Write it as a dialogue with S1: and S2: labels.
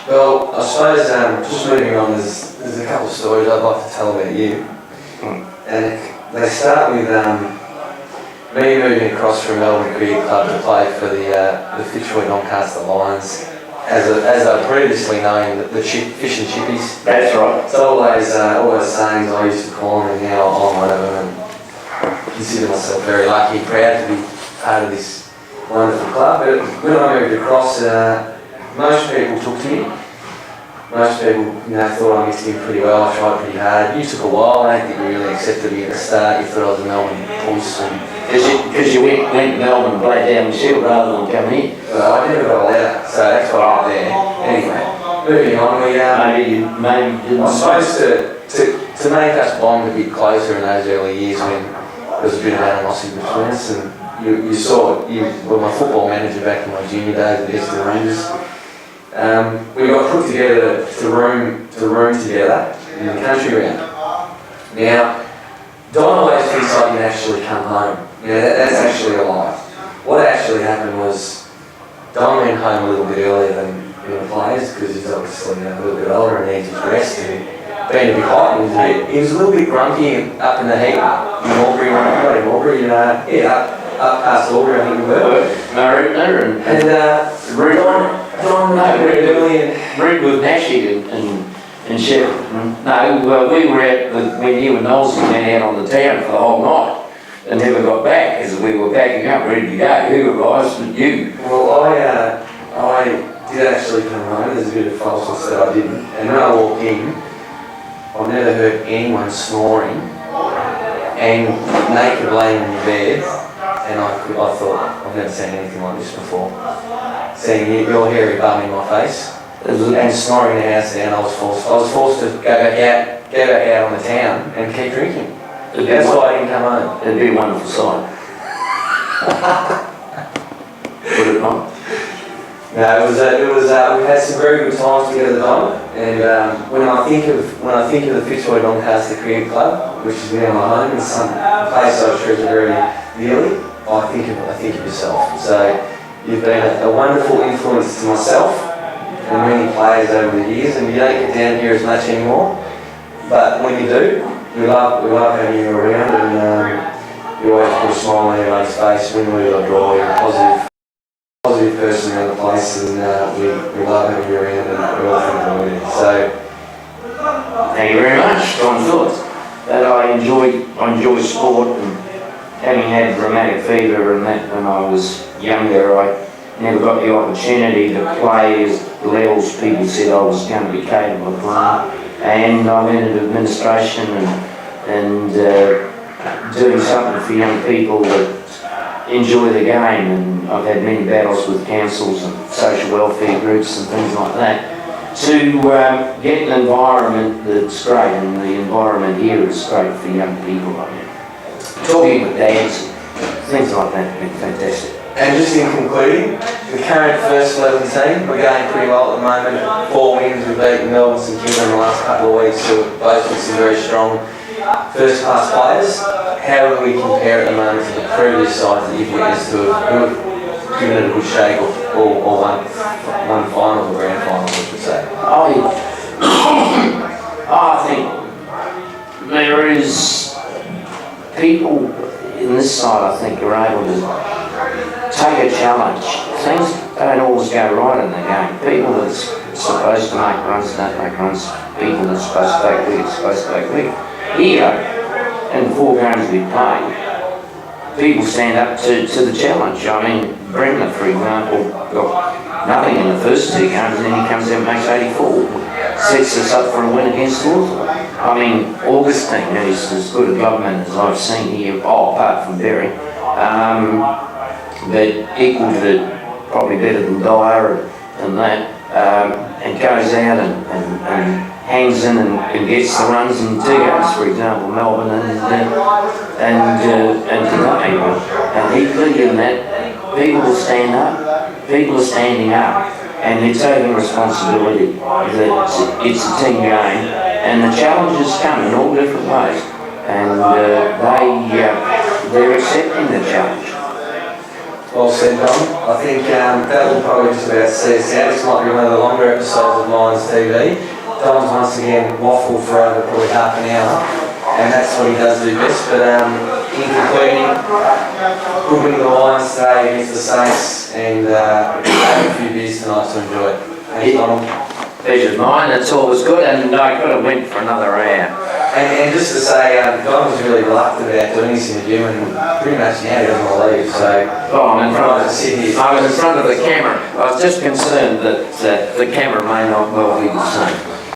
S1: Well, I suppose just moving on, there's a couple of stories I'd like to tell about you. And they start with me moving across from Melbourne Cricket Club to play for the Fitzroy Doncaster Lions, as they previously known, the Fish and Chippies.
S2: That's right.
S1: So all those sayings I used to call them, and now I'm one of them, and consider myself very lucky and proud to be part of this wonderful club. But when I moved across, most people took to me. Most people, thought I missed him pretty well. I tried pretty hard. You took a while. I don't think you really accepted me at the start. You thought I was a Melbourne Pulse.
S2: Because you went to Melbourne and played down the Shield rather than come here.
S1: Well, I never got a letter, so that's why I'm there. Anyway, moving on,
S2: Maybe didn't.
S1: I suppose to make us bond a bit closer in those early years when there was a bit of animosity between us, and you were my football manager back in my junior days at Eastern Rangers. We got put together to room together in the country round. Now, Don always thinks I can actually come home. That's actually a lie. What actually happened was Don went home a little bit earlier than the players because he's obviously a little bit older and needs his rest and being a bit hot. He was a little bit grumpy up in the heat in Albury, up past Albury, I think we were.
S2: Red with Nashi and Shepparton. No, we were out when you and Knowles went out on the town for the whole night and never got back as we were packing up ready to go. Who arrived but you?
S1: Well, I did actually come home. There's a bit of falseness that I didn't. And when I walked in, I've never heard anyone snoring and naked laying in your bed. And I thought, I've never seen anything like this before. Seeing your hairy bum in my face and snoring the house down, I was forced to go back out on the town and keep drinking. That's why I didn't come home.
S2: It'd be a wonderful sight. Would it not?
S1: No, we had some very good times together, Don. And when I think of the Fitzroy Doncaster Cricket Club, which is now my home and a place I treasure very dearly, I think of yourself. So you've been a wonderful influence to myself and many players over the years, and you don't get down here as much anymore. But when you do, we love having you around, and you always put a smile on everyone's face, win, lose or draw. You're a positive person around the place, and we love having you around, and we all think you're so.
S2: Thank you very much, Don Phillips. That I enjoy sport, and having had rheumatic fever and that when I was younger, I never got the opportunity to play as the levels people said I was going to be capable of playing. And I went into administration and doing something for young people that enjoy the game. And I've had many battles with councils and social welfare groups and things like that to get an environment that's great. And the environment here is great for young people. Talking with dads, things like that have been fantastic.
S1: And just in concluding, the current first 11 team, we're going pretty well at the moment. 4 wins, we've beaten Melbourne St Kilda in the last couple of weeks, who are both with some very strong first-class players. How would we compare at the moment to the previous sides that you've witnessed who have given it a good shake or won finals or grand finals, I should say?
S2: I think there is people in this side, I think, are able to take a challenge. Things don't always go right in the game. People that's supposed to make runs don't make runs. People that's supposed to take wickets supposed to take wickets. Here, in the 4 games we played, people stand up to the challenge. I mean, Bremner, for example, got nothing in the first 2 games, and then he comes out and makes 84. Sets us up for a win against Hawthorn. I mean, Augustine is as good a government as I've seen here, apart from Berry. But equal to, probably better than Dyer and that, and goes out and hangs in and gets the runs in 2 games, for example, Melbourne and today. And equally in that, people will stand up, people are standing up, and they're taking responsibility that it's a team game, and the challenges come in all different ways, and they're accepting the challenge.
S1: Well said, Dom. I think that will probably just about see us out. This might be one of the longer episodes of Lions TV. Dom's once again waffled for over probably half an hour, and that's what he does do best. But in concluding, good win of the Lions today against the Saints, and having a few beers tonight to enjoy it. Thanks, Donald.
S2: Pleasure's mine, it's always good, and I could have went for another hour.
S1: And just to say, Don was really reluctant about doing this in the gym, and pretty much now he doesn't want to leave. So,
S2: I'm in front of
S1: sit here.
S2: I was in front of the camera. I was just concerned that the camera may not well be the same.